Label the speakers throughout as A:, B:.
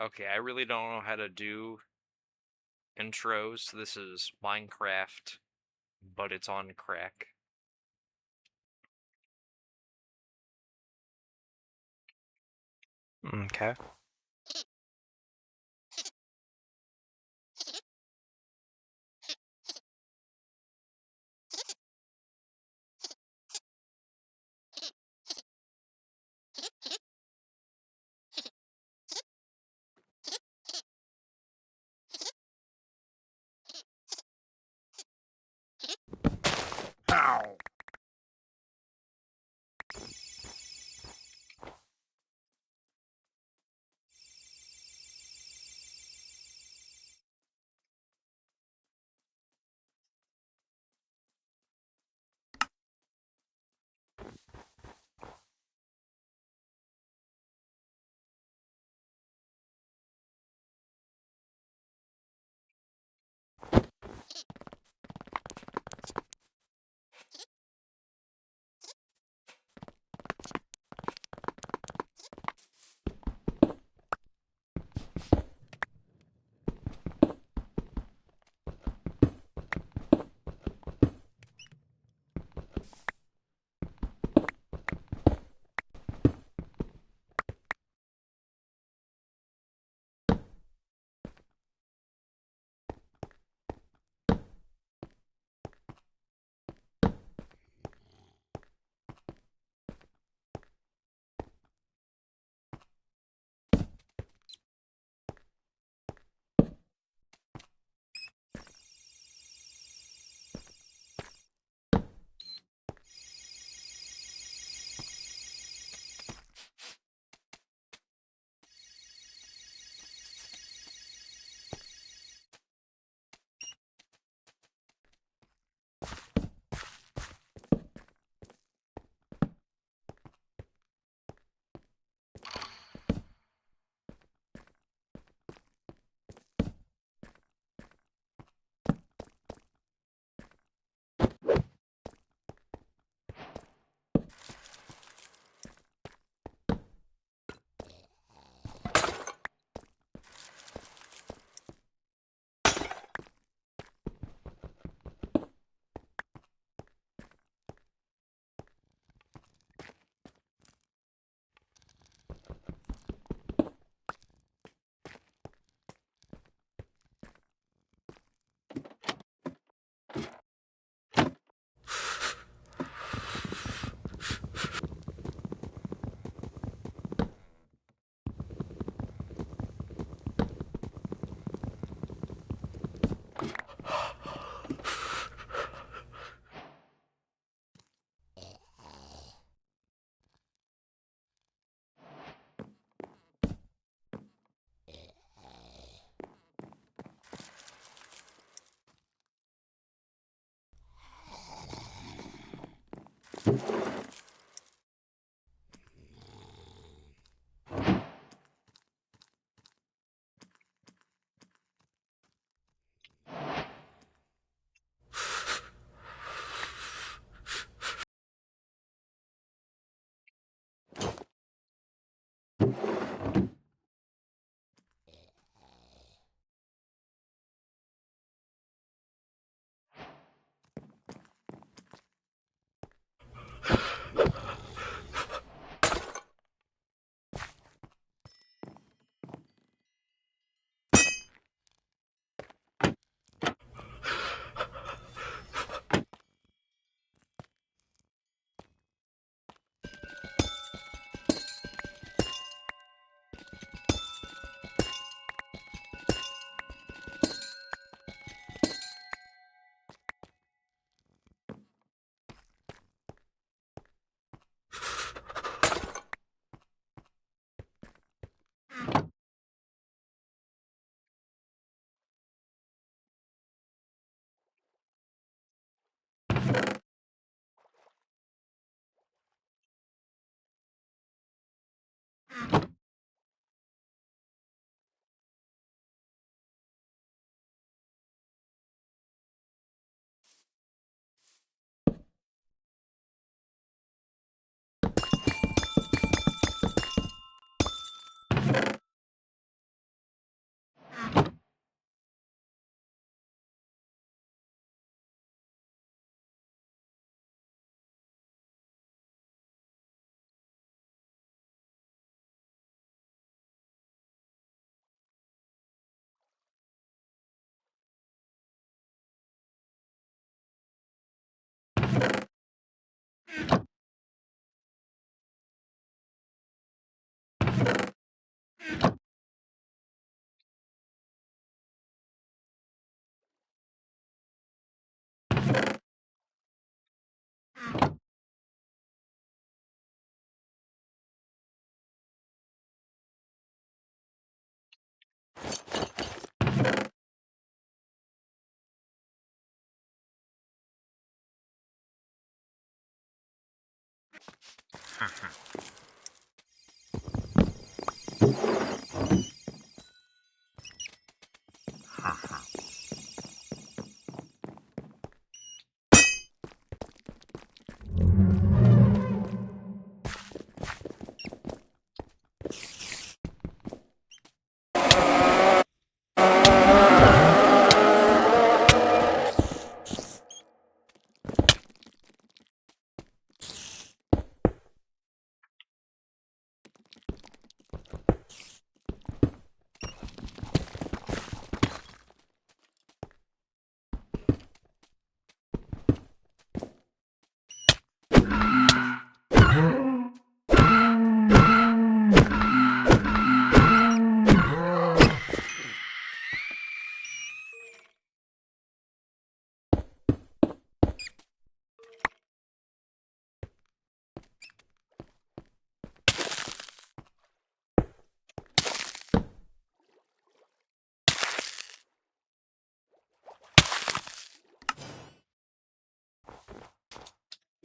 A: Okay, I really don't know how to do intros. This is Minecraft, but it's on crack.
B: Okay.
A: Ow!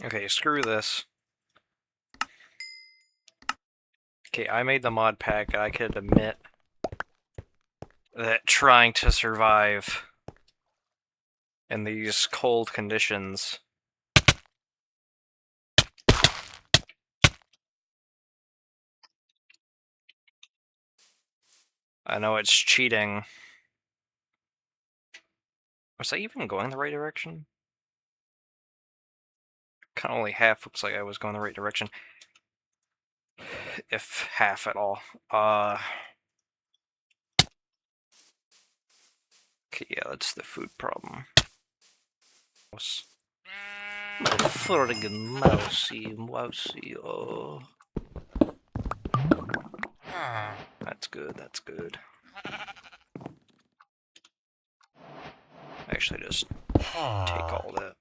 A: Okay, screw this. Okay, I made the mod pack. I could admit that trying to survive in these cold conditions I know it's cheating. Was I even going the right direction? Kind of only half looks like I was going the right direction. If half at all. Okay, yeah, that's the food problem. Mouse. My friggin' mousey, oh. That's good, that's good. Actually, just take all that.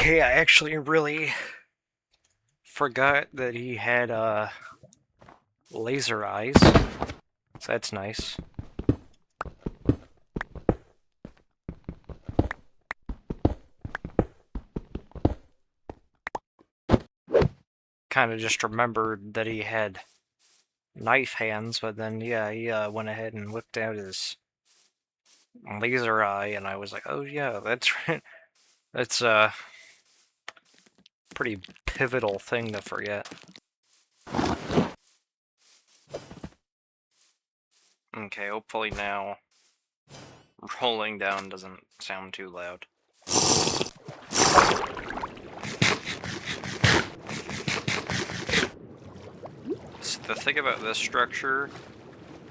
A: Okay, I actually really forgot that he had laser eyes. So that's nice. Kind of just remembered that he had knife hands, but then yeah, he went ahead and whipped out his laser eye, and I was like, oh yeah, that's right. That's a pretty pivotal thing to forget. Okay, hopefully now rolling down doesn't sound too loud. So the thing about this structure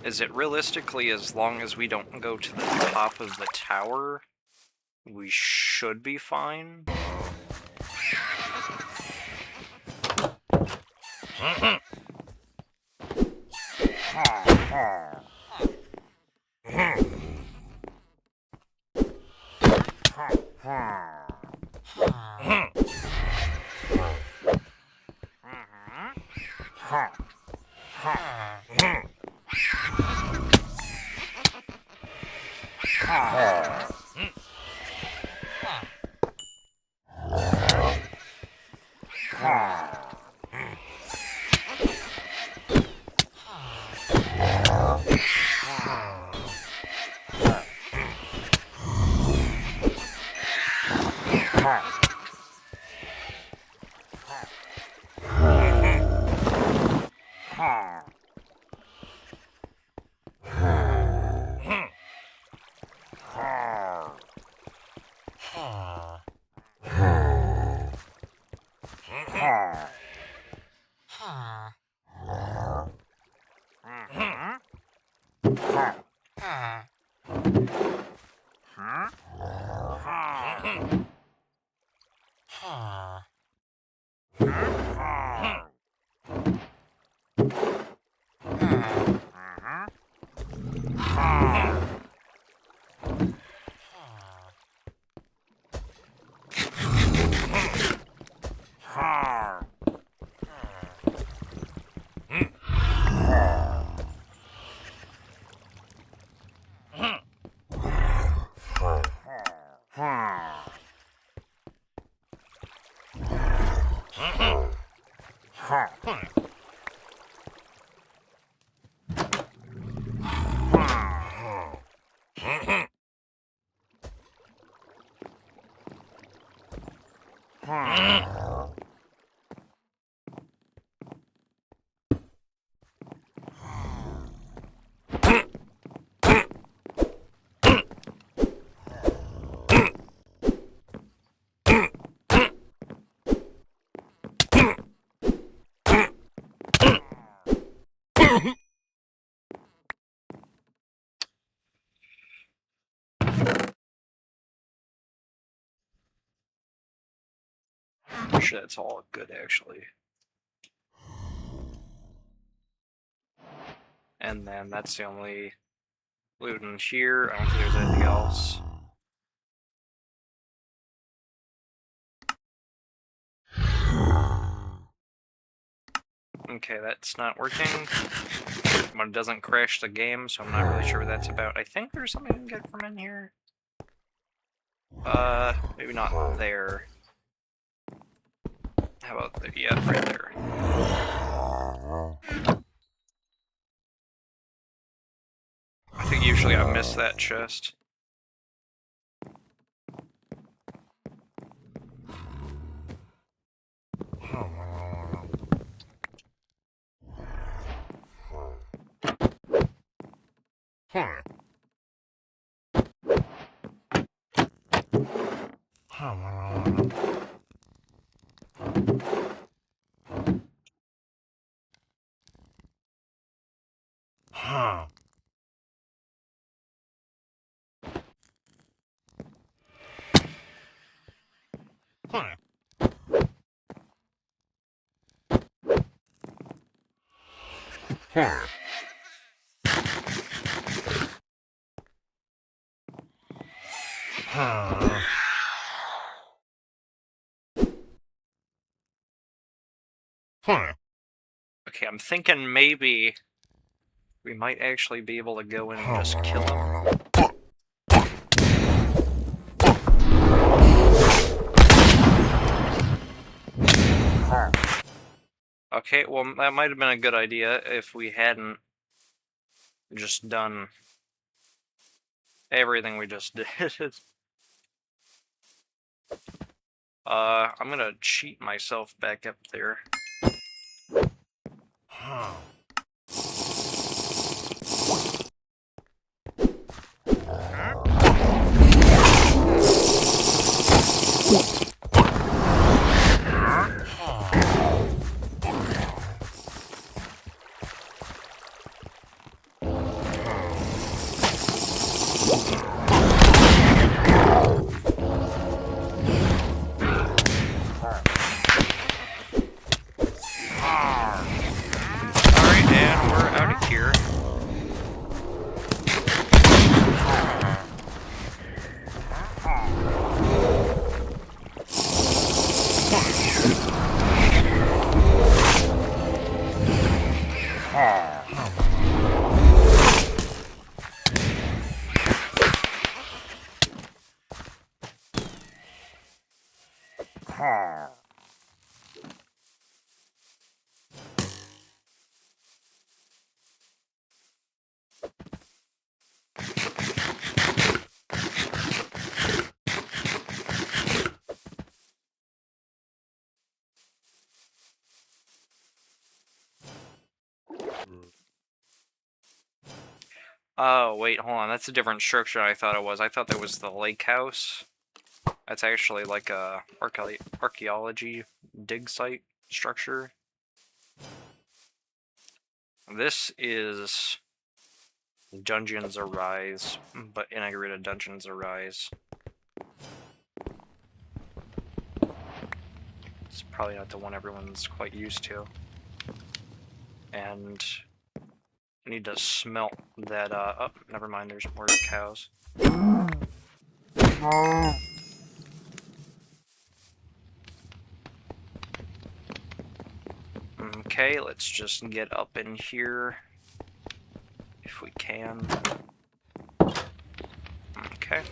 A: is it realistically, as long as we don't go to the top of the tower, we should be fine. That's all good, actually. And then that's the only loot in here. I don't think there's anything else. Okay, that's not working. But it doesn't crash the game, so I'm not really sure what that's about. I think there's something I can get from in here. Maybe not there. How about there? Yeah, right there. I think usually I miss that chest. Okay, I'm thinking maybe we might actually be able to go in and just kill him. Okay, well, that might have been a good idea if we hadn't just done everything we just did. I'm gonna cheat myself back up there. Alright, Oh, wait, hold on. That's a different structure than I thought it was. I thought that was the lake house. That's actually like a archaeology dig site structure. This is Dungeons Arise, but integrated Dungeons Arise. It's probably not the one everyone's quite used to. And I need to smelt that, oh, never mind, there's more cows. Okay, let's just get up in here if we can. Okay.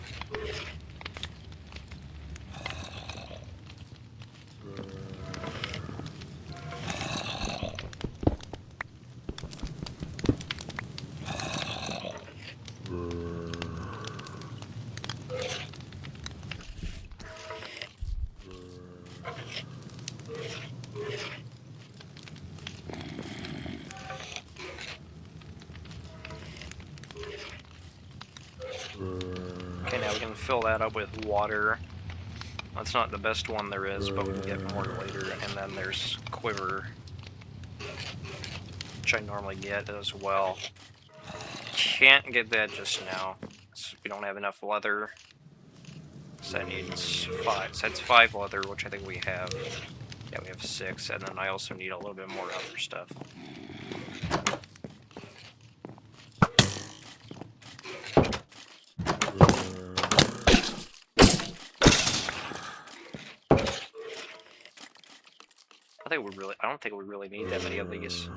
A: Okay, now we can fill that up with water. That's not the best one there is, but we can get more later. And then there's quiver, which I normally get as well. Can't get that just now. We don't have enough leather. So that needs 5. So that's 5 leather, which I think we have. Yeah, we have 6. And then I also need a little bit more other stuff. I don't think we really need that many of these.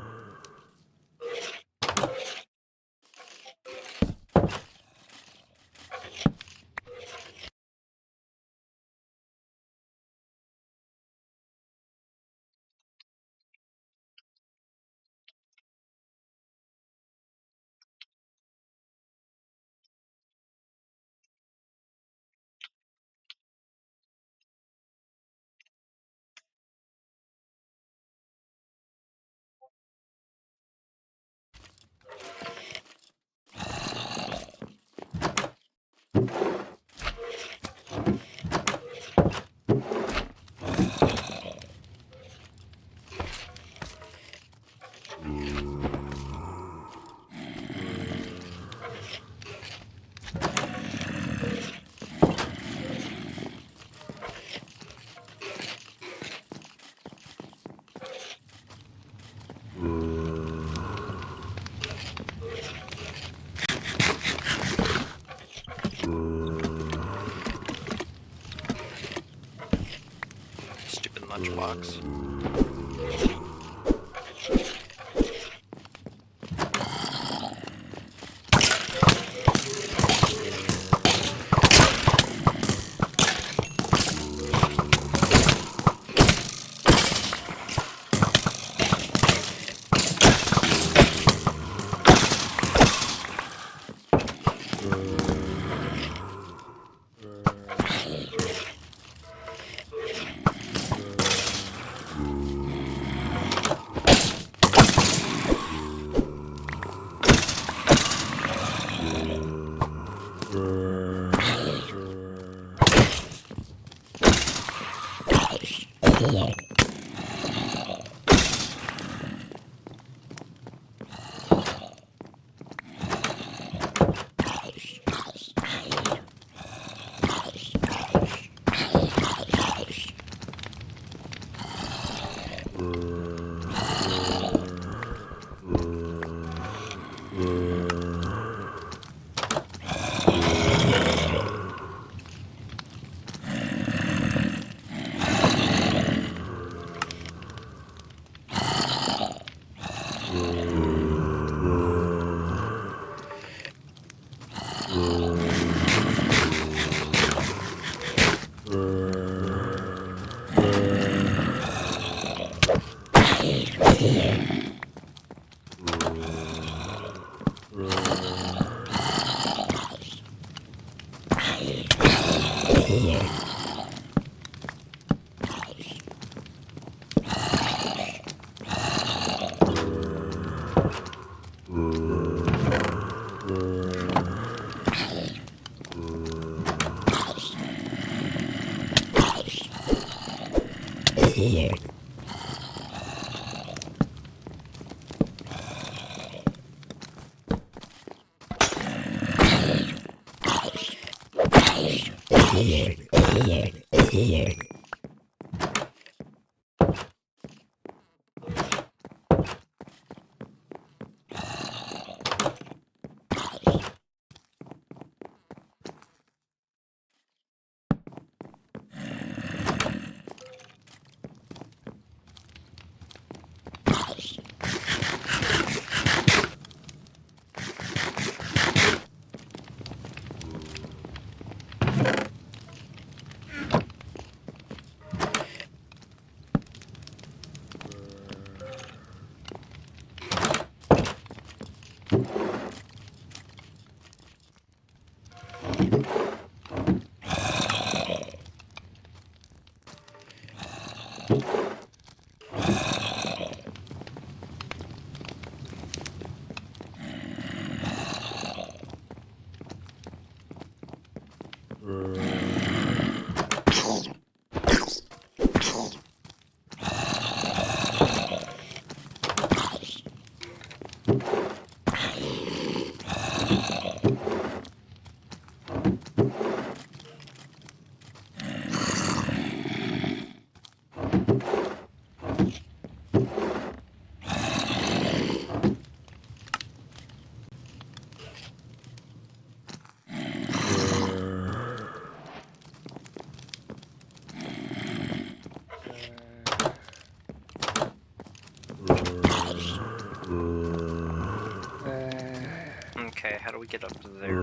A: Stupid lunchbox. Okay, how do we get up to there?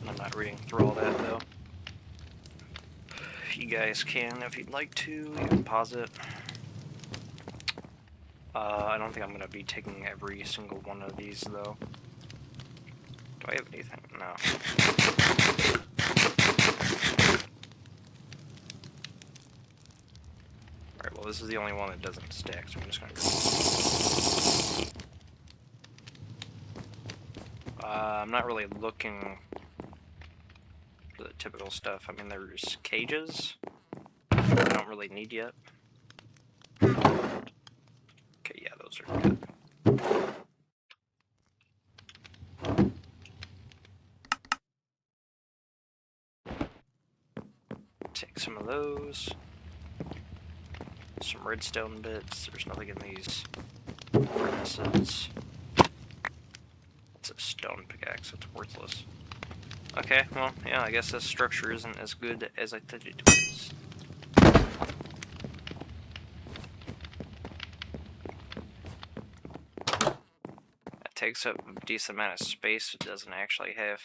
A: I'm not reading through all that though. You guys can, if you'd like to, you can pause it. I don't think I'm gonna be taking every single one of these though. Do I have anything? No. Alright, well this is the only one that doesn't stack, so I'm just gonna go. I'm not really looking for the typical stuff. I mean, there's cages I don't really need yet. Okay, yeah, those are good. Take some of those. Some redstone bits. There's nothing in these furnaces. It's a stone pickaxe. It's worthless. Okay, well, yeah, I guess this structure isn't as good as I thought it was. It takes up a decent amount of space. It doesn't actually have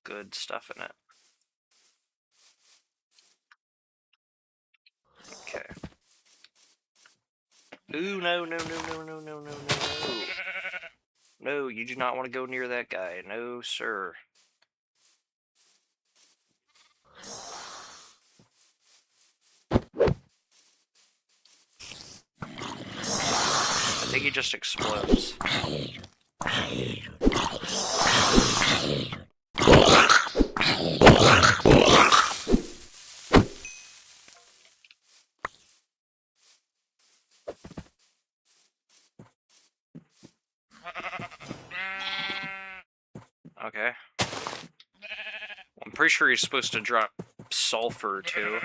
A: good stuff in it. Okay. Ooh, no, no, no, no, no, no, no, no, no. No, you do not want to go near that guy. No, sir. I think he just explodes. Okay. I'm pretty sure he's supposed to drop sulfur, too.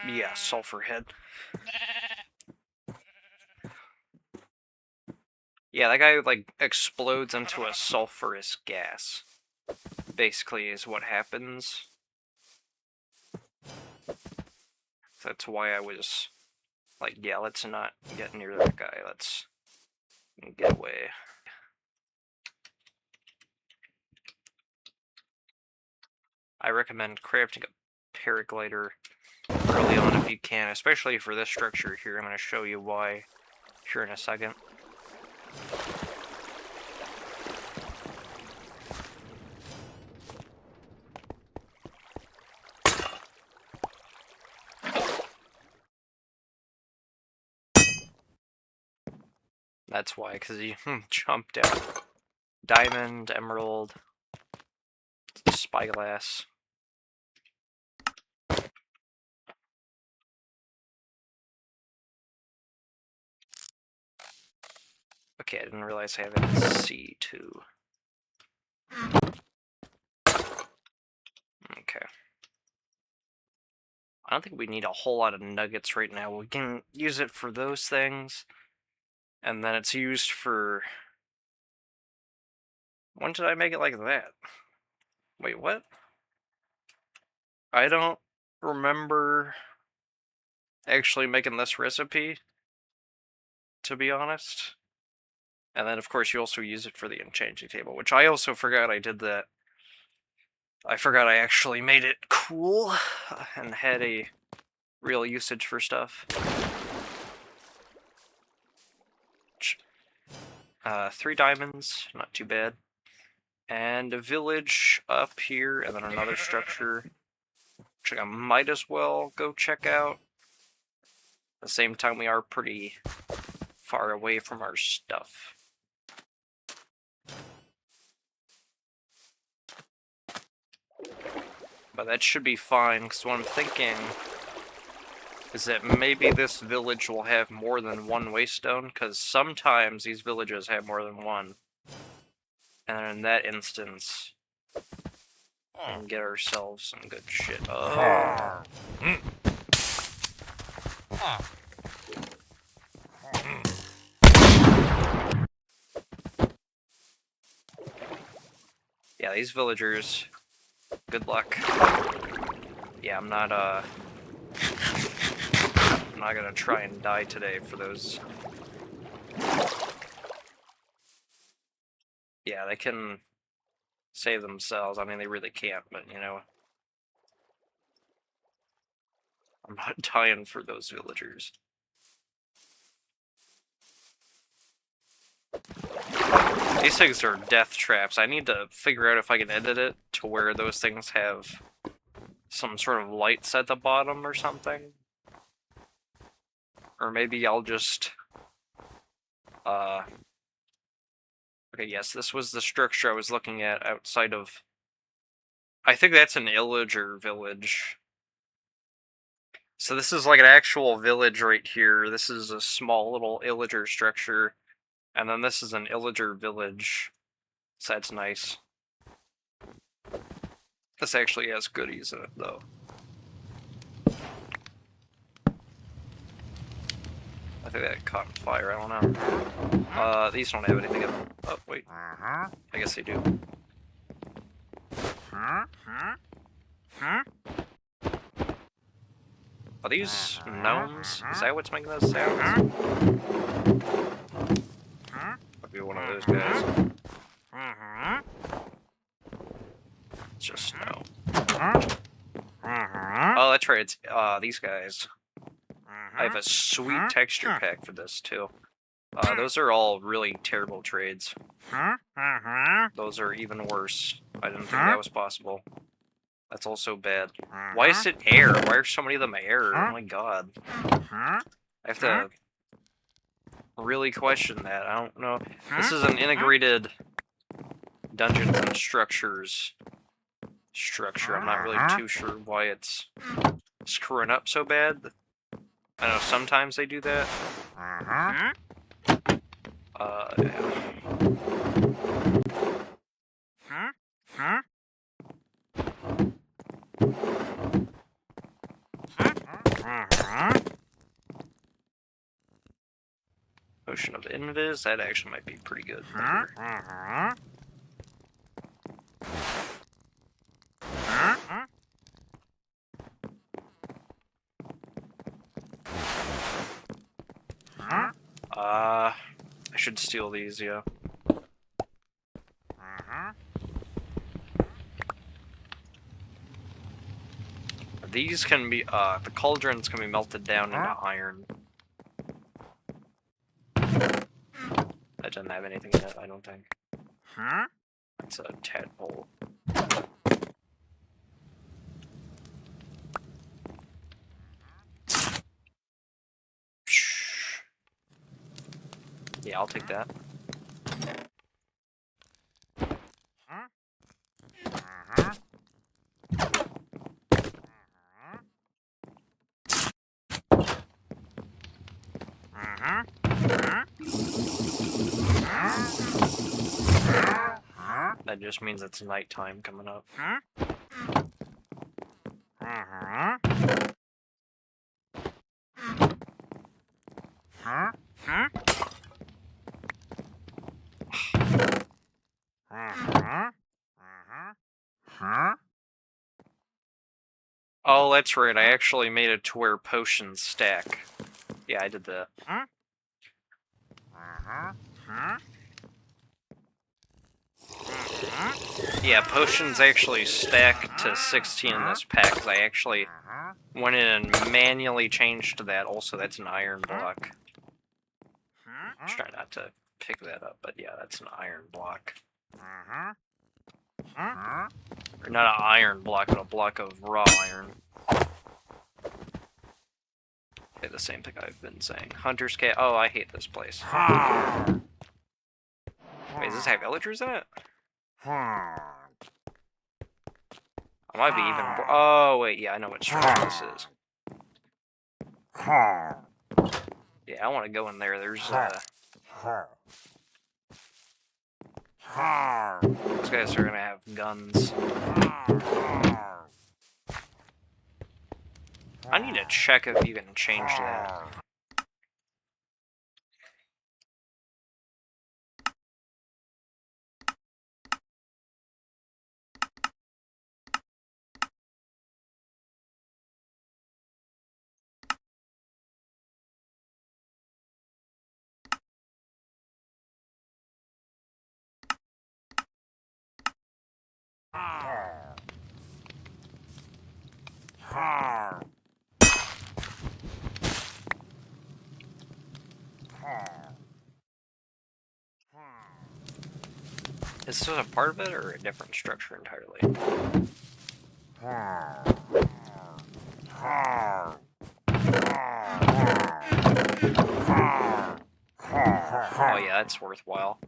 A: Yeah, sulfur head. Yeah, that guy, like, explodes into a sulfurous gas. Basically, is what happens. That's why I was like, yeah, let's not get near that guy. Let's get away. I recommend crafting a paraglider early on if you can, especially for this structure here. I'm going to show you why here in a second. That's why, because you jumped out. Diamond, emerald, spyglass. Okay, I didn't realize I have a C2. Okay. I don't think we need a whole lot of nuggets right now. We can use it for those things. And then it's used for... When did I make it like that? Wait, what? I don't remember actually making this recipe, to be honest. And then, of course, you also use it for the enchanting table, which I also forgot I did that. I forgot I actually made it cool and had a real usage for stuff. 3 diamonds, not too bad. And a village up here, and then another structure, which I might as well go check out. At the same time, we are pretty far away from our stuff. But that should be fine, because what I'm thinking is that maybe this village will have more than one waystone, because sometimes these villages have more than one. And in that instance, we can get ourselves some good shit. Oh. Yeah, these villagers, good luck. Yeah, I'm not gonna try and die today for those. Yeah, they can save themselves. I mean, they really can't, but, you know. I'm not dying for those villagers. These things are death traps. I need to figure out if I can edit it to where those things have some sort of lights at the bottom or something. Or maybe I'll just... Okay, yes, this was the structure I was looking at outside of... I think that's an illager village. So this is like an actual village right here. This is a small little illager structure. And then this is an illager village. So that's nice. This actually has goodies in it, though. I think that caught on fire, I don't know. These don't have anything in them. Oh, wait. I guess they do. Are these gnomes? Is that what's making those sounds? Might be one of those guys. It's just snow. Oh, that's right, it's these guys. I have a sweet texture pack for this, too. Those are all really terrible trades. Those are even worse. I didn't think that was possible. That's also bad. Why is it air? Why are so many of them air? Oh my god. I have to really question that. I don't know. This is an integrated Dungeons and Structures structure. I'm not really too sure why it's screwing up so bad. I know sometimes they do that. Yeah. Potion of Invis, that actually might be pretty good. I should steal these, yeah. These can be, the cauldrons can be melted down into iron. That doesn't have anything in it, I don't think. It's a tadpole. Yeah, I'll take that. That just means it's nighttime coming up. Oh, that's right, I actually made it to where potions stack. Yeah, I did that. Yeah, potions actually stack to 16 in this pack, because I actually went in and manually changed that. Also, that's an iron block. Try not to pick that up, but yeah, that's an iron block. Or not an iron block, but a block of raw iron. Okay, the same thing I've been saying. Hunter's Cat. Oh, I hate this place. Wait, does this have villagers in it? I might be even. Oh, wait, yeah, I know what structure this is. Yeah, I want to go in there. There's, these guys are gonna have guns. I need to check if you can change that. Is this a part of it or a different structure entirely? Oh yeah, that's worthwhile.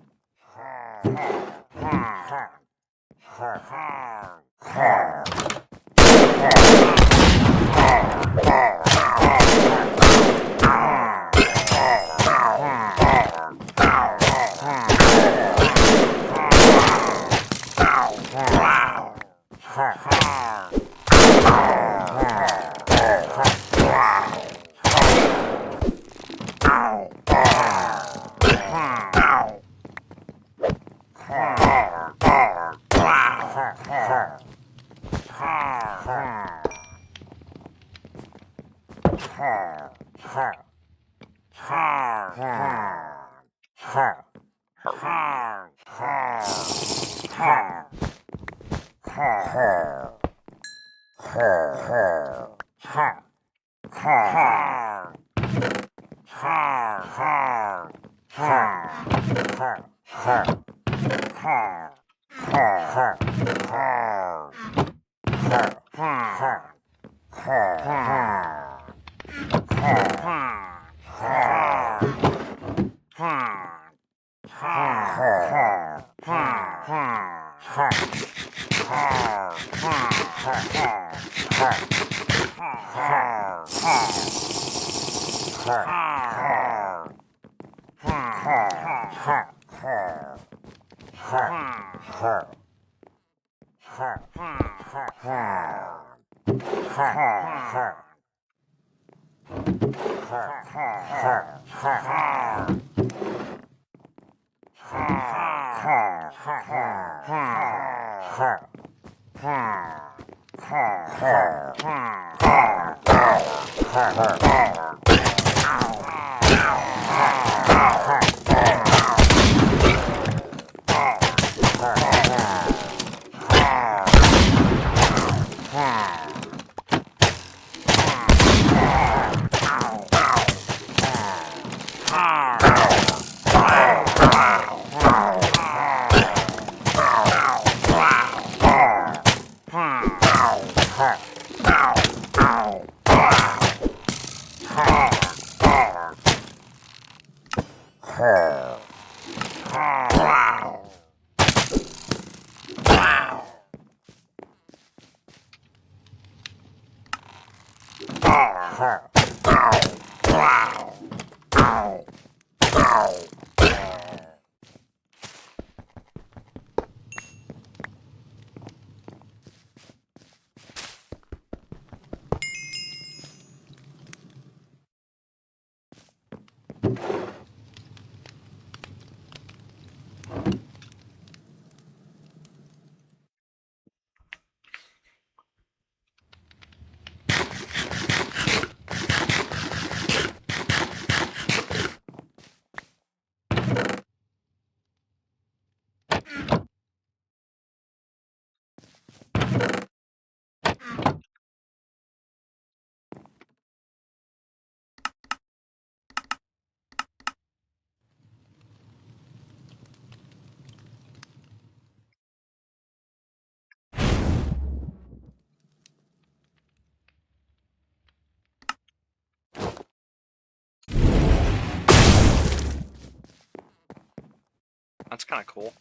A: That's kind of cool.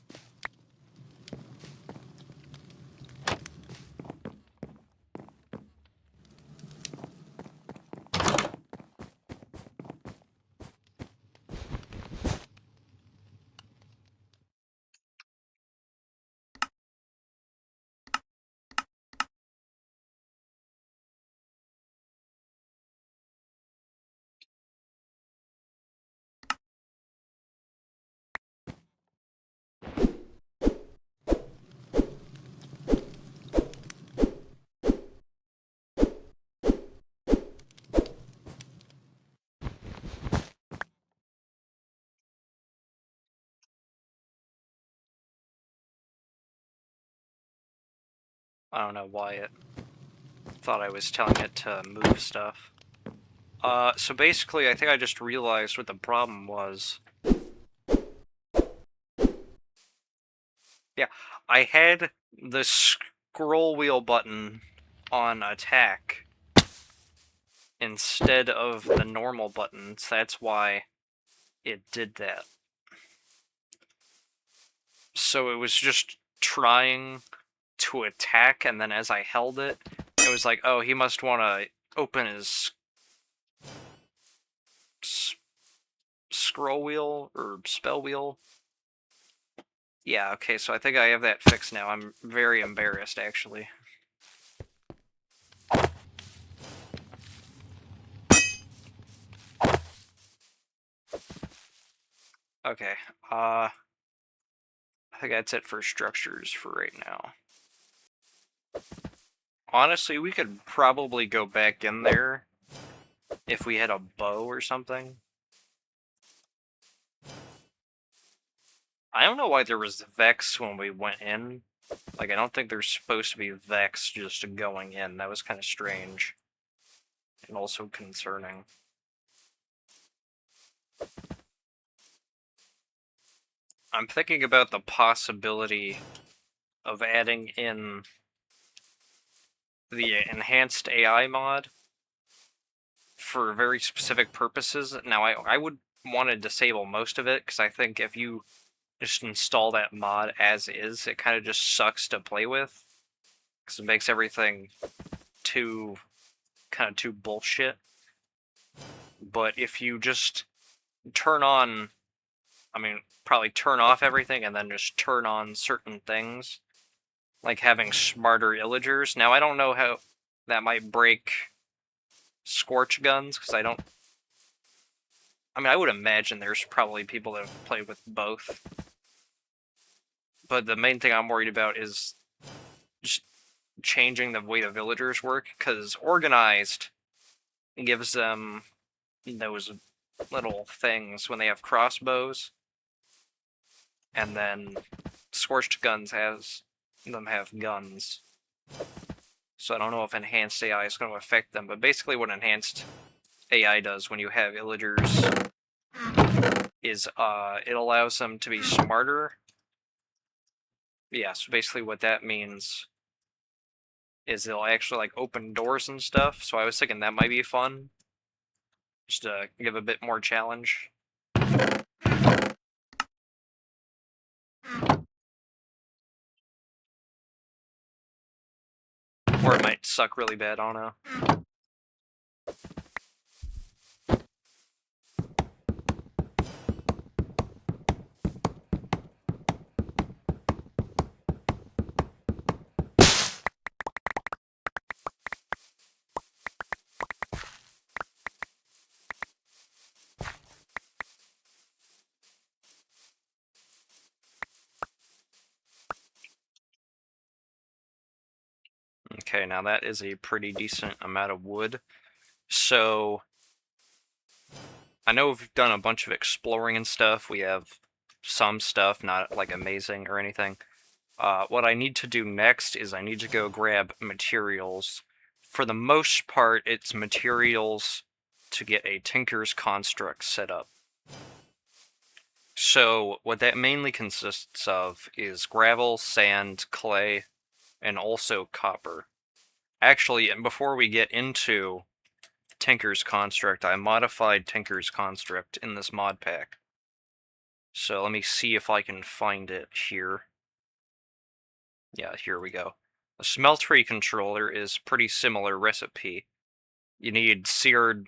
A: I don't know why it thought I was telling it to move stuff. So basically, I think I just realized what the problem was. Yeah, Yeah, I had the scroll wheel button on attack instead of the normal buttons. That's why it did that. So it was just trying to attack, and then as I held it, it was like, oh, he must want to open his scroll wheel or spell wheel. Yeah, okay, so I think I have that fixed now. I'm very embarrassed, actually. Okay, I think that's it for structures for right now. Honestly, we could probably go back in there if we had a bow or something. I don't know why there was Vex when we went in. Like, I don't think there's supposed to be Vex just going in. That was kind of strange. And also concerning. I'm thinking about the possibility of adding in the enhanced AI mod for very specific purposes. Now, I would want to disable most of it, because I think if you just install that mod as is, it kind of just sucks to play with, because it makes everything too bullshit. But if you just turn on, I mean, probably turn off everything and then just turn on certain things, like having smarter illagers. Now, I don't know how that might break scorch guns, because I mean, I would imagine there's probably people that have played with both. But the main thing I'm worried about is just changing the way the villagers work, because organized gives them those little things when they have crossbows, and then scorched guns has them have guns. So I don't know if enhanced AI is going to affect them, but basically what enhanced AI does when you have illagers is it allows them to be smarter. Yeah, so basically what that means is they'll actually like open doors and stuff. So I was thinking that might be fun, just to give a bit more challenge. Or it might suck really bad, I don't know. Okay, now that is a pretty decent amount of wood. So I know we've done a bunch of exploring and stuff. We have some stuff, not like amazing or anything. What I need to do next is I need to go grab materials. For the most part, it's materials to get a Tinker's Construct set up. So what that mainly consists of is gravel, sand, clay, and also copper. Actually, and before we get into Tinker's Construct, I modified Tinker's Construct in this mod pack. So let me see if I can find it here. Yeah, here we go. A smeltery controller is pretty similar recipe. You need seared,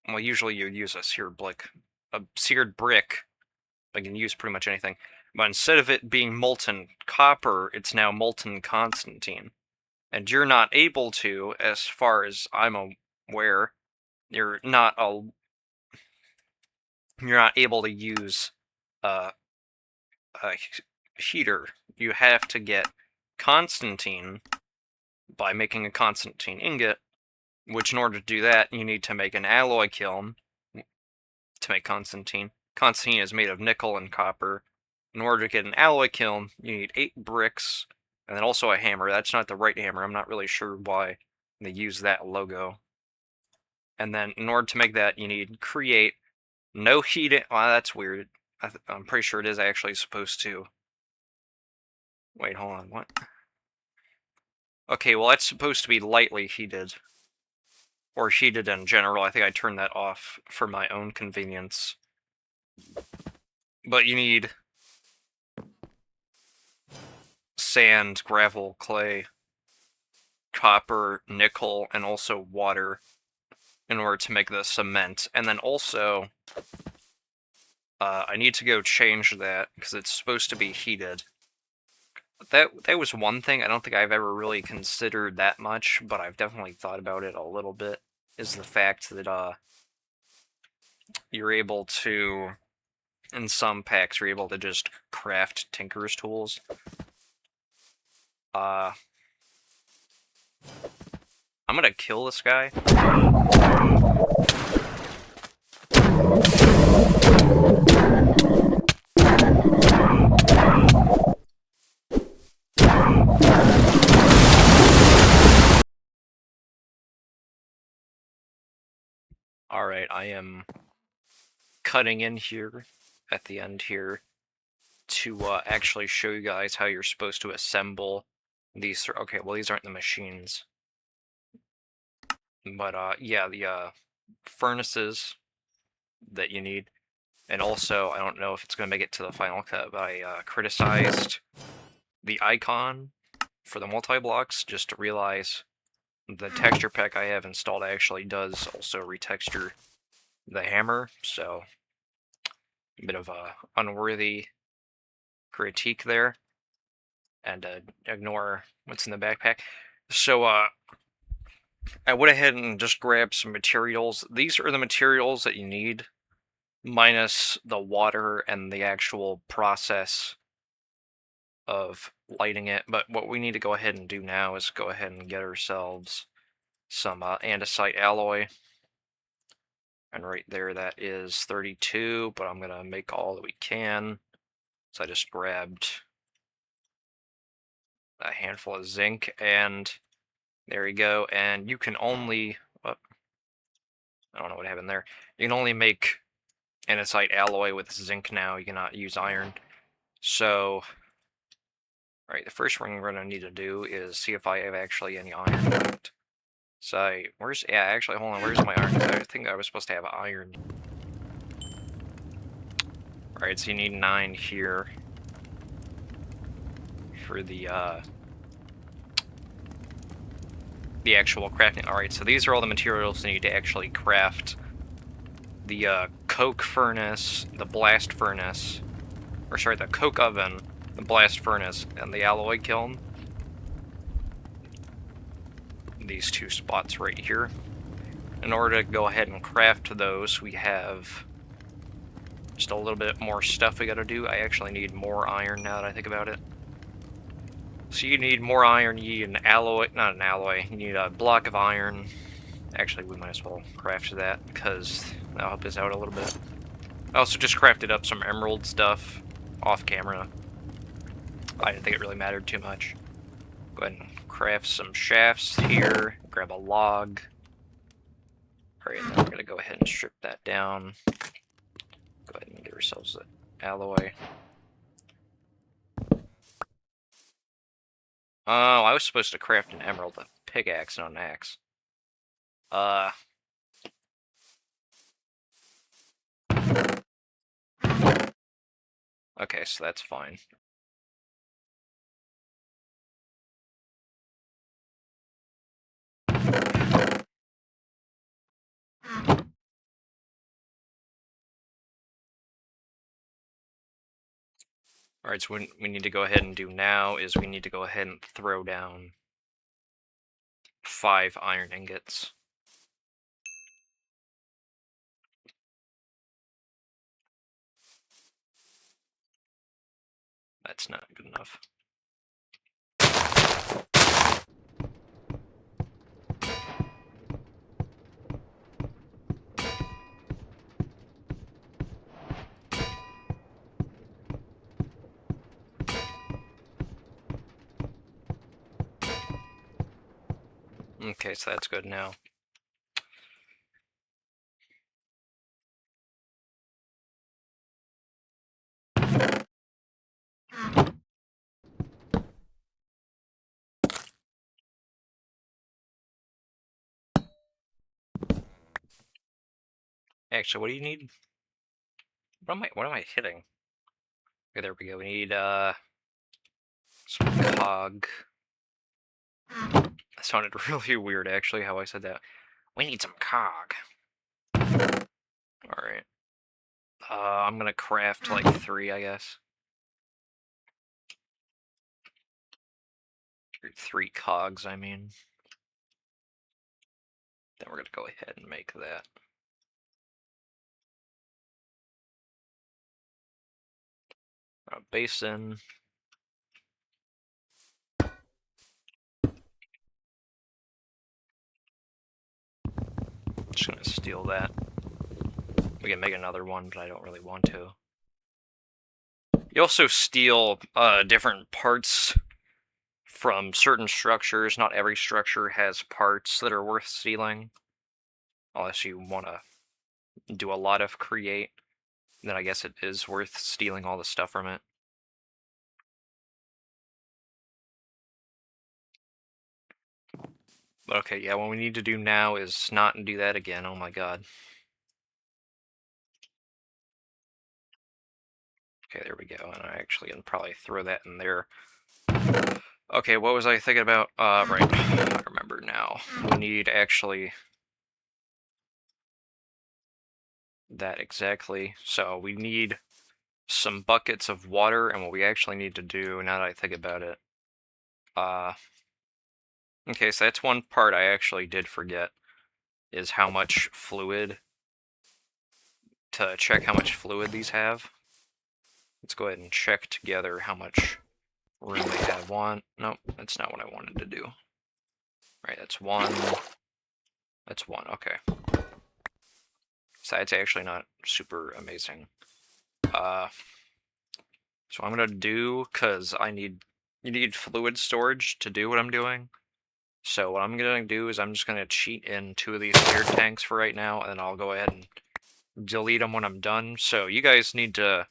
A: well, usually you use a seared brick. I can use pretty much anything. But instead of it being molten copper, it's now molten Constantine. And you're not able to, as far as I'm aware, you're not able to use a heater. You have to get Constantine by making a Constantine ingot, which in order to do that, you need to make an alloy kiln to make Constantine. Constantine is made of nickel and copper. In order to get an alloy kiln, you need 8 bricks, and then also a hammer. That's not the right hammer. I'm not really sure why they use that logo. And then in order to make that, you need create no heat. Well, that's weird. I'm pretty sure it is actually supposed to Wait, hold on, what? Okay, well that's supposed to be lightly heated. Or heated in general. I think I turned that off for my own convenience. But you need sand, gravel, clay, copper, nickel, and also water in order to make the cement. And then also, I need to go change that because it's supposed to be heated. That was one thing I don't think I've ever really considered that much, but I've definitely thought about it a little bit, is the fact that you're able to, in some packs, you're able to just craft Tinker's tools. I'm gonna kill this guy. Alright, I am cutting in here at the end here to actually show you guys how you're supposed to assemble these. Okay, well these aren't the machines. But yeah, the furnaces that you need. And also, I don't know if it's going to make it to the final cut, but I criticized the icon for the multi-blocks just to realize the texture pack I have installed actually does also retexture the hammer, so a bit of a unworthy critique there, and ignore what's in the backpack. So I went ahead and just grabbed some materials. These are the materials that you need, minus the water and the actual process of lighting it. But what we need to go ahead and do now is go ahead and get ourselves some andesite alloy. And right there, that is 32, but I'm going to make all that we can. So I just grabbed a handful of zinc, and there you go. And you can only, I don't know what happened there. You can only make andesite alloy with zinc now. You cannot use iron. So, right, the first thing we're going to need to do is see if I have actually any iron left. So, yeah, actually, hold on, where's my iron? I think I was supposed to have iron. Alright, so you need 9 here for the actual crafting. Alright, so these are all the materials you need to actually craft the coke furnace, the blast furnace, or sorry, the coke oven, the blast furnace, and the alloy kiln. These 2 spots right here. In order to go ahead and craft those, we have just a little bit more stuff we gotta do. I actually need more iron now that I think about it. So you need more iron, you need an alloy, not an alloy, you need a block of iron. Actually, we might as well craft that, because that'll help us out a little bit. I also just crafted up some emerald stuff off camera. I didn't think it really mattered too much. Go ahead and craft some shafts here, grab a log. Alright, then we're gonna go ahead and strip that down. Go ahead and get ourselves the alloy. Oh, I was supposed to craft an emerald, a pickaxe, not an axe. Okay, so that's fine. Alright, so what we need to go ahead and do now is we need to go ahead and throw down 5 iron ingots. That's not good enough. Okay, so that's good now. Actually, what do you need? What am I hitting? Okay, there we go. We need some cog. That sounded really weird, actually, how I said that. We need some cog. Alright. I'm gonna craft like 3, I guess. 3 cogs, I mean. Then we're gonna go ahead and make that. A basin. Just gonna steal that. We can make another one, but I don't really want to. You also steal different parts from certain structures. Not every structure has parts that are worth stealing. Unless you want to do a lot of create, then I guess it is worth stealing all the stuff from it. But okay, yeah, what we need to do now is not do that again. Oh my god. Okay, there we go. And I actually can probably throw that in there. Okay, what was I thinking about? Right. I remember now. We need actually that exactly. So we need some buckets of water, and what we actually need to do, now that I think about it, okay, so that's one part I actually did forget, is how much fluid, to check how much fluid these have. Let's go ahead and check together how much room they have. Nope, that's not what I wanted to do. Right, that's 1. That's 1, okay. So that's actually not super amazing. So I'm gonna do, because you need fluid storage to do what I'm doing. So what I'm gonna do is I'm just gonna cheat in 2 of these seared tanks for right now, and then I'll go ahead and delete them when I'm done. So you guys need to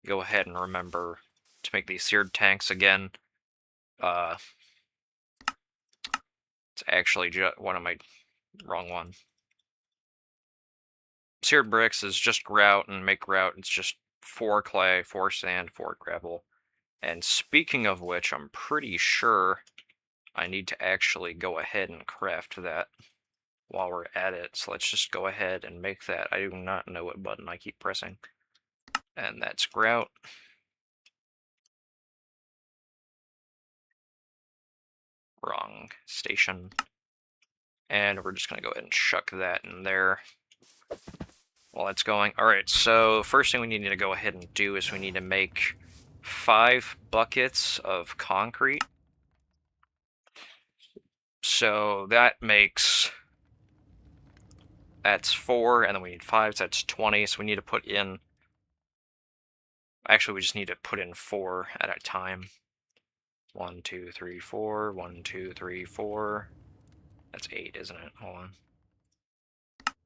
A: go ahead and remember to make these seared tanks again. It's actually just wrong one. Seared bricks is just grout, and make grout, it's just 4 clay, 4 sand, 4 gravel. And speaking of which, I'm pretty sure I need to actually go ahead and craft that while we're at it. So let's just go ahead and make that. I do not know what button I keep pressing. And that's grout. Wrong station. And we're just going to go ahead and chuck that in there while that's going. Alright, so first thing we need to go ahead and do is we need to make 5 buckets of concrete. So that makes... That's 4, and then we need 5, so that's 20, so we need to put in... Actually, we just need to put in 4 at a time. 1, 2, 3, 4, 1, 2, 3, 4. That's 8, isn't it? Hold on.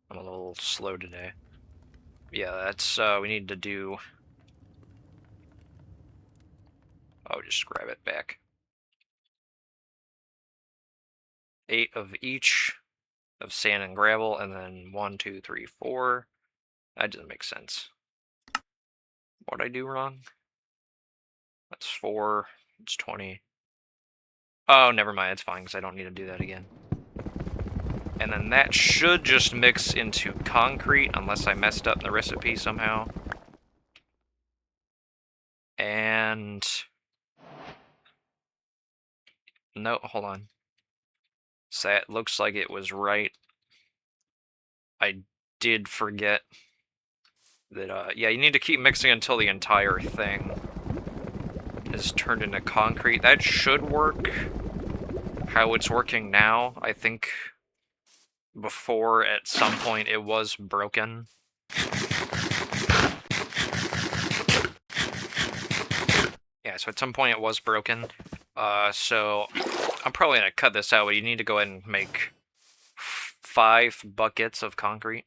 A: I'm a little slow today. Yeah, that's, we need to do... Oh, just grab it back. 8 of each of sand and gravel, and then 1, 2, 3, 4. That doesn't make sense. What'd I do wrong? That's 4. It's 20. Oh, never mind. It's fine, because I don't need to do that again. And then that should just mix into concrete, unless I messed up the recipe somehow. And... No, hold on. So that looks like it was right. I did forget that, yeah, you need to keep mixing until the entire thing is turned into concrete. That should work how it's working now. I think before, at some point, it was broken. Yeah, so at some point it was broken. So I'm probably gonna cut this out, but you need to go ahead and make 5 buckets of concrete.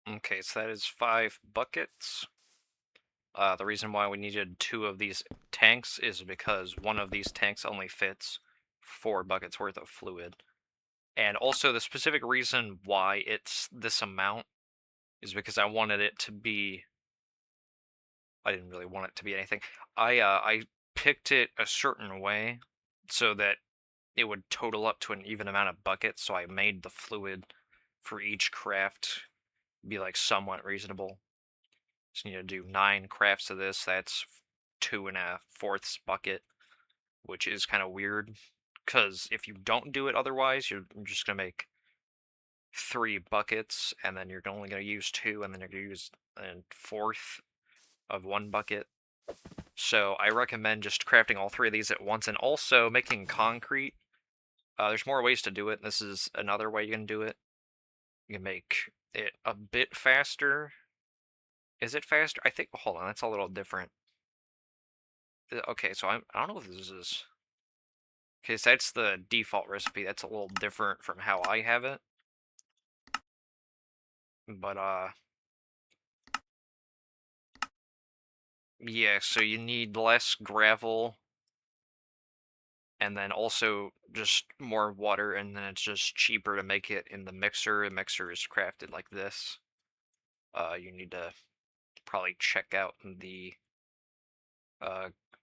A: Okay, so that is 5 buckets. The reason why we needed 2 of these tanks is because one of these tanks only fits 4 buckets worth of fluid. And also the specific reason why it's this amount is because I wanted it to be... I didn't really want it to be anything. I picked it a certain way so that it would total up to an even amount of buckets, so I made the fluid for each craft be like somewhat reasonable. So you need to do 9 crafts of this, that's 2 1/4 bucket, which is kind of weird, because if you don't do it otherwise, you're just going to make 3 buckets, and then you're only going to use 2, and then you're going to use a fourth of 1 bucket. So I recommend just crafting all 3 of these at once, and also making concrete. There's more ways to do it. This is another way you can do it. You can make it a bit faster. Is it faster? I think, hold on, that's a little different. Okay, so I don't know if this is... Okay, so that's the default recipe. That's a little different from how I have it. But, yeah, so you need less gravel, and then also just more water, and then it's just cheaper to make it in the mixer. The mixer is crafted like this. You need to probably check out the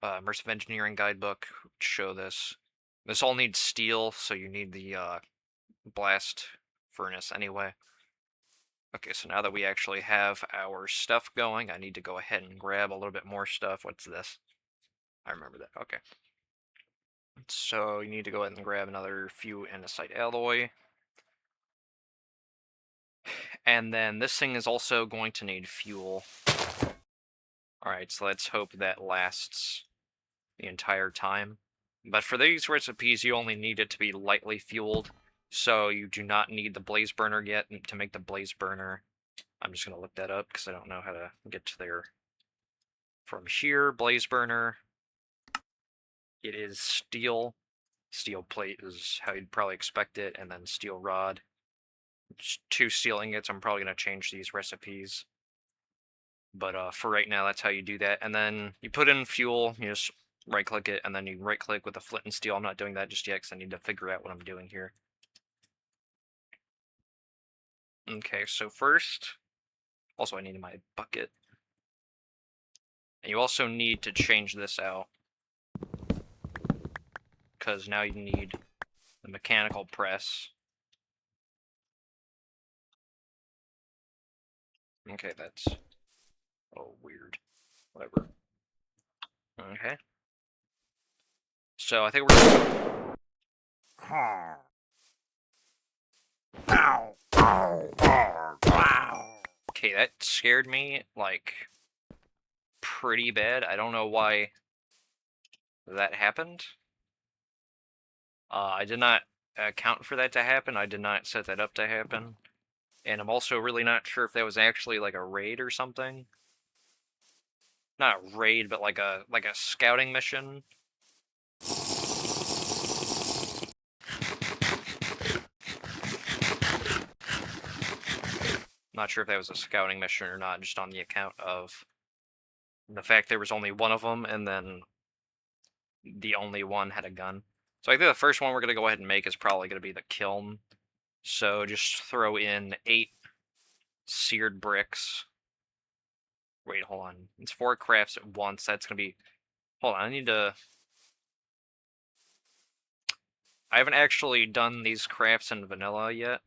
A: Immersive Engineering Guidebook to show this. This all needs steel, so you need the blast furnace anyway. Okay, so now that we actually have our stuff going, I need to go ahead and grab a little bit more stuff. What's this? I remember that. Okay. So you need to go ahead and grab another few andesite alloy. And then this thing is also going to need fuel. Alright, so let's hope that lasts the entire time. But for these recipes, you only need it to be lightly fueled, so you do not need the blaze burner yet to make the blaze burner. I'm just going to look that up because I don't know how to get to there. From here, blaze burner, it is steel. Steel plate is how you'd probably expect it, and then steel rod. Just 2 steel ingots. I'm probably going to change these recipes. But for right now, that's how you do that. And then you put in fuel, you just right-click it, and then you right-click with the flint and steel. I'm not doing that just yet because I need to figure out what I'm doing here. Okay, so first, also I need my bucket. And you also need to change this out, because now you need the mechanical press. Okay, that's... oh, weird. Whatever. Okay. So I think we're gonna... Okay, that scared me, like, pretty bad. I don't know why that happened. I did not account for that to happen. I did not set that up to happen. And I'm also really not sure if that was actually like a raid or something. Not a raid, but like a scouting mission. Not sure if that was a scouting mission or not, just on the account of the fact there was only one of them, and then the only one had a gun. So I think the first one we're going to go ahead and make is probably going to be the kiln. So just throw in 8 seared bricks. Wait, hold on. It's 4 crafts at once. That's going to be... hold on, I need to... I haven't actually done these crafts in vanilla yet.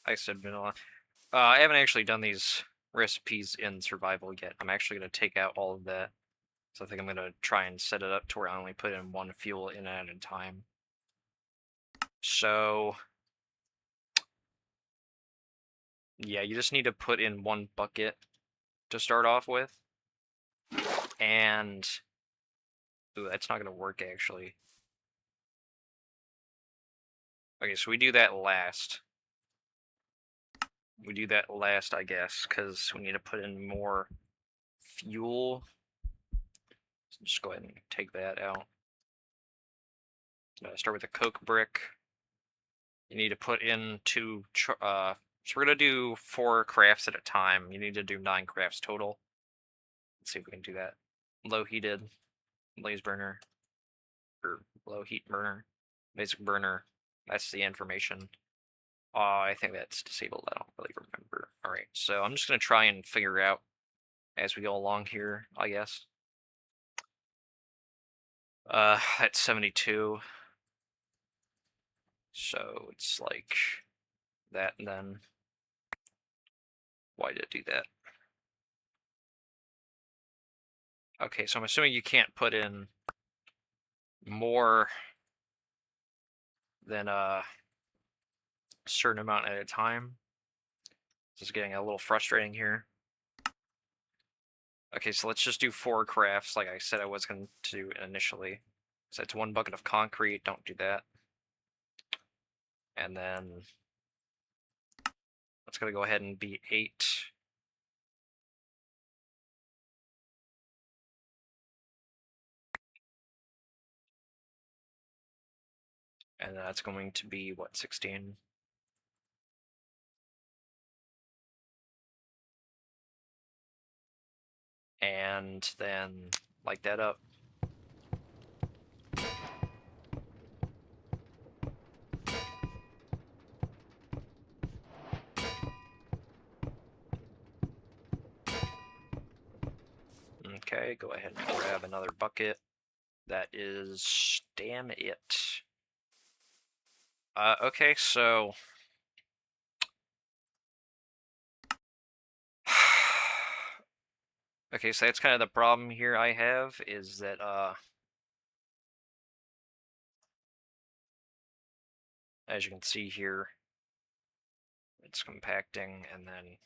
A: I said vanilla. I haven't actually done these recipes in survival yet. I'm actually going to take out all of that. So I think I'm going to try and set it up to where I only put in 1 fuel in at a time. So... yeah, you just need to put in 1 bucket to start off with. And... ooh, that's not going to work, actually. Okay, so we do that last. We do that last, I guess, because we need to put in more fuel. So just go ahead and take that out. Start with a coke brick. You need to put in 2 So we're gonna do 4 crafts at a time. You need to do 9 crafts total. Let's see if we can do that. Low heated, blaze burner, or low heat burner, basic burner. That's the information. I think that's disabled. I don't really remember. Alright, so I'm just gonna try and figure out as we go along here, I guess. At 72. So it's like that, and then why did it do that? Okay, so I'm assuming you can't put in more than a certain amount at a time. This is getting a little frustrating here. Okay, so let's just do 4 crafts like I said I was going to do initially. So it's 1 bucket of concrete, don't do that. And then let's go ahead and be 8. And that's going to be, what, 16? And then light that up. Okay, go ahead and grab another bucket. That is, damn it. Okay, so okay, so that's kind of the problem here I have, is that, as you can see here, it's compacting, and then,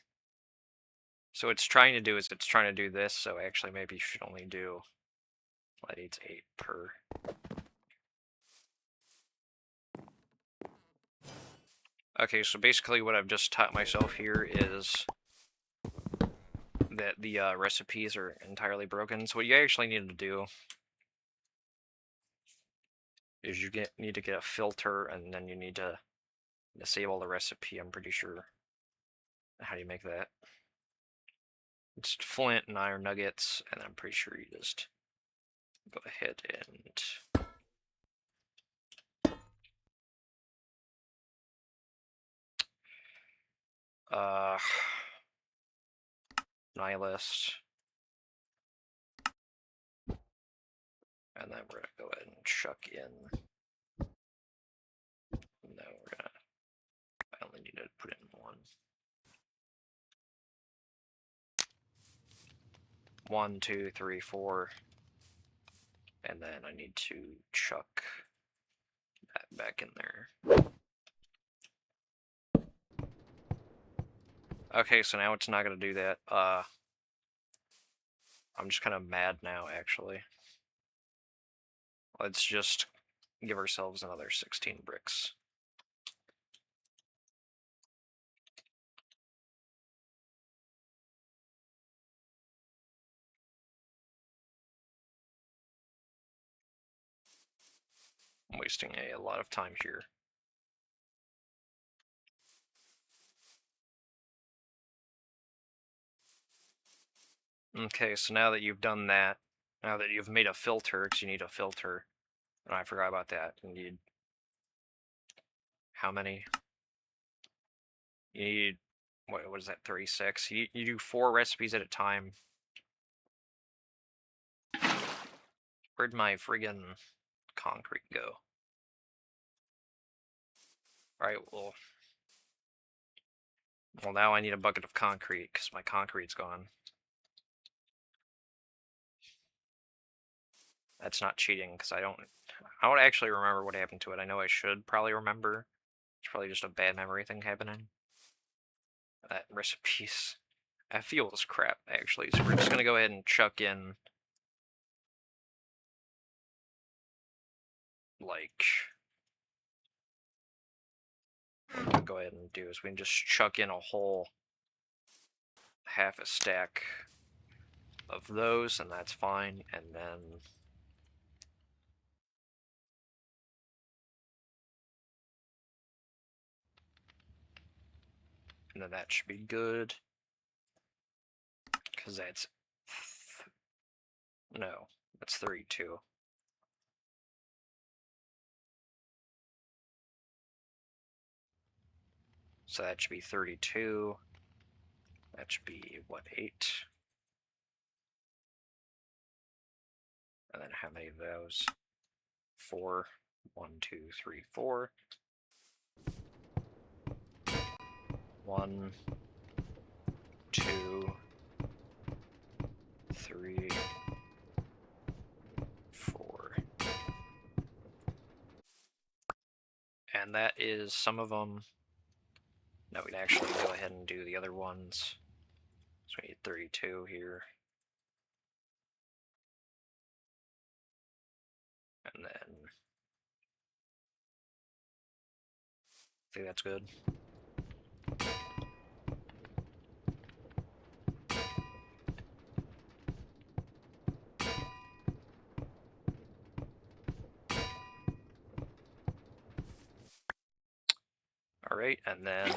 A: so it's trying to do is it's trying to do this, so actually maybe you should only do, that needs 8 per. Okay, so basically what I've just taught myself here is that the recipes are entirely broken. So what you actually need to do is you need to get a filter, and then you need to disable the recipe. I'm pretty sure. How do you make that? It's flint and iron nuggets, and I'm pretty sure you just go ahead and nihilist, and then we're gonna go ahead and chuck in. No, we're gonna. I only need to put in 1. 1, 2, 3, 4, and then I need to chuck that back in there. Okay, so now it's not gonna do that. I'm just kind of mad now, actually. Let's just give ourselves another 16 bricks. I'm wasting a lot of time here. Okay, so now that you've done that, now that you've made a filter, because you need a filter, and I forgot about that, you need how many? You need, what is that, 36? You do 4 recipes at a time. Where'd my friggin' concrete go? Alright, well, now I need a bucket of concrete, because my concrete's gone. That's not cheating, because I don't actually remember what happened to it. I know I should probably remember. It's probably just a bad memory thing happening. That recipes. That fuel's crap, actually. So we're just gonna go ahead and chuck in, like, what we can go ahead and do is we can just chuck in a whole half a stack of those, and that's fine. And then and then that should be good. Because that's... No, that's 32. So that should be 32. That should be, what, 8? And then how many of those? 4. 1, 2, 3, 4. 1, 2, 3, 4. And that is some of them. Now we can actually go ahead and do the other ones. So we need 32 here. And then I think that's good. Alright, and then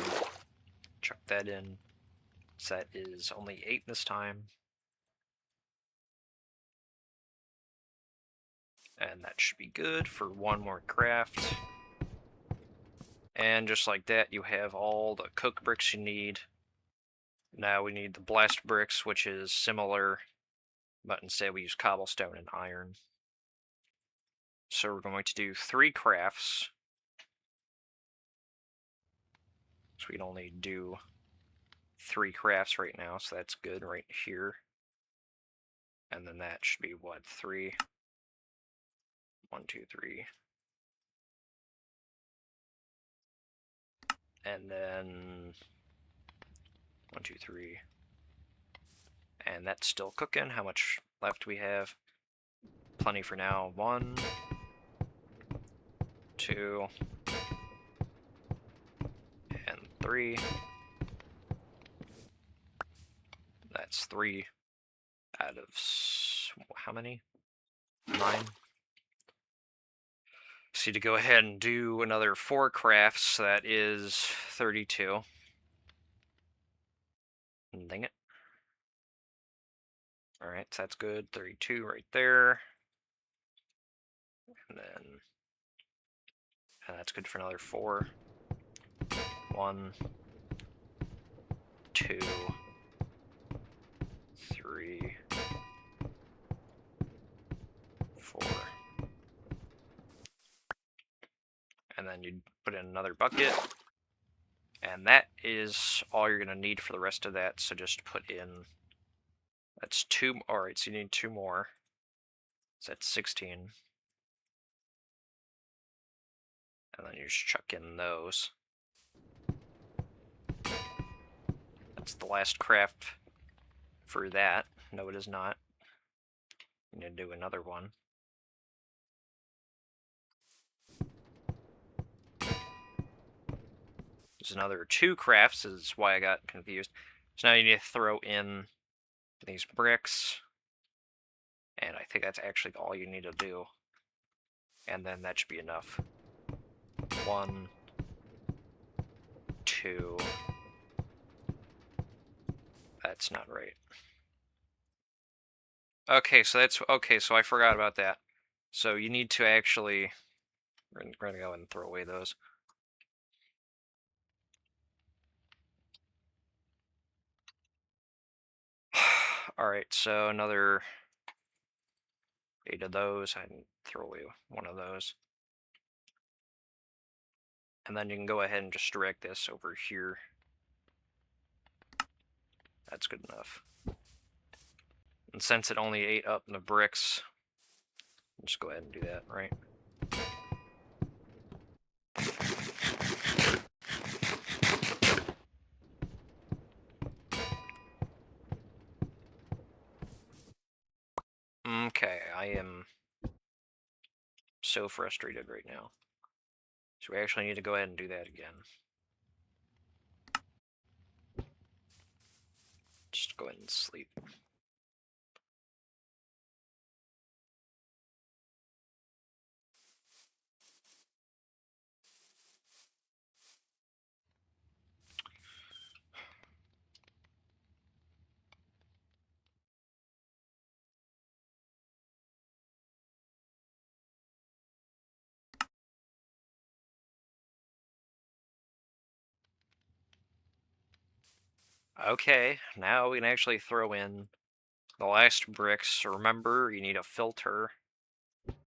A: chuck that in. So that is only 8 this time. And that should be good for one more craft. And just like that, you have all the cook bricks you need. Now we need the blast bricks, which is similar, but instead we use cobblestone and iron. So we're going to do 3 crafts. So we can only do 3 crafts right now, so that's good right here. And then that should be what, 3? 1, 2, 3. And then 1, 2, 3. And that's still cooking. How much left do we have? Plenty for now. 1, 2, and 3. That's 3 out of how many? 9. So to go ahead and do another 4 crafts, that is 32. Dang it. Alright, so that's good. 32 right there. And that's good for another 4. 1, 2, 3, 4. And then you put in another bucket. And that is all you're going to need for the rest of that, so just put in... That's 2... Alright, so you need 2 more. So that's 16. And then you just chuck in those. That's the last craft for that. No, it is not. You need to do another one. There's another 2 crafts, is why I got confused. So now you need to throw in these bricks. And I think that's actually all you need to do. And then that should be enough. 1, 2. That's not right. Okay, so that's... Okay, so I forgot about that. So you need to actually... We're going to go and throw away those. Alright, so another 8 of those. I can throw away 1 of those. And then you can go ahead and just direct this over here. That's good enough. And since it only ate up the bricks, just go ahead and do that, right? Okay, I am so frustrated right now. So we actually need to go ahead and do that again. Just go ahead and sleep. Okay, now we can actually throw in the last bricks. Remember, you need a filter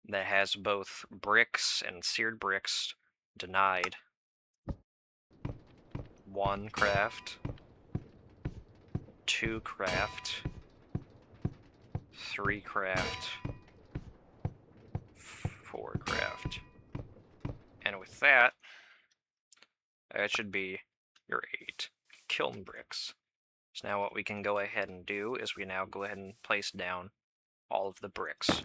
A: that has both bricks and seared bricks denied. 1 craft, 2 craft, 3 craft, 4 craft. And with that, that should be your 8 kiln bricks. So now what we can go ahead and do is we now go ahead and place down all of the bricks.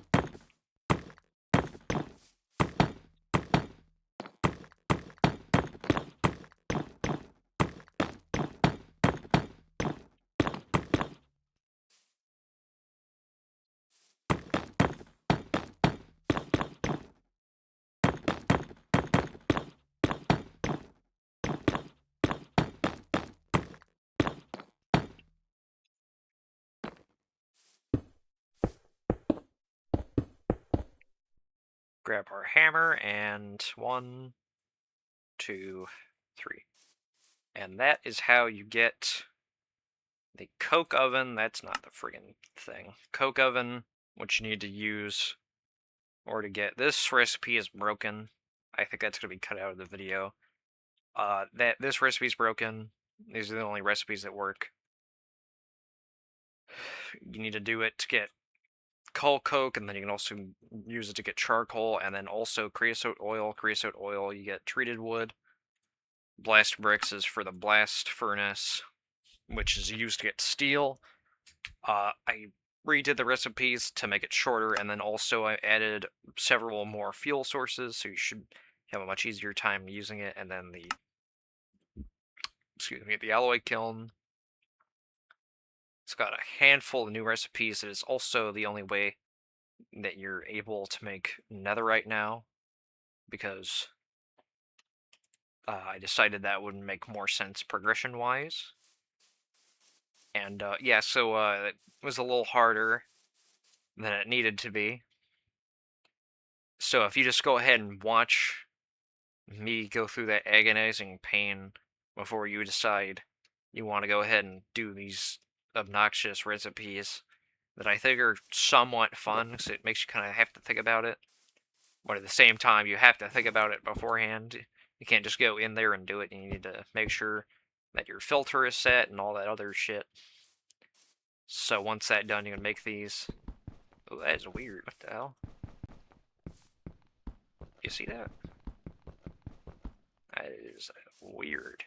A: Grab our hammer and 1, 2, 3. And that is how you get the coke oven. That's not the friggin' thing. Coke oven, which you need to use or to get. This recipe is broken. I think that's going to be cut out of the video. This recipe is broken. These are the only recipes that work. You need to do it to get coal coke, and then you can also use it to get charcoal, and then also creosote oil. Creosote oil, you get treated wood. Blast bricks is for the blast furnace, which is used to get steel. I redid the recipes to make it shorter, and then also I added several more fuel sources, so you should have a much easier time using it. And then the alloy kiln. It's got a handful of new recipes. It is also the only way that you're able to make netherite now, because I decided that would make more sense progression-wise. And yeah, so it was a little harder than it needed to be. So if you just go ahead and watch me go through that agonizing pain before you decide you want to go ahead and do these obnoxious recipes that I think are somewhat fun, because it makes you kind of have to think about it. But at the same time, you have to think about it beforehand. You can't just go in there and do it. You need to make sure that your filter is set and all that other shit. So once that's done, you can make these. Oh, that is weird. What the hell? You see that? That is weird.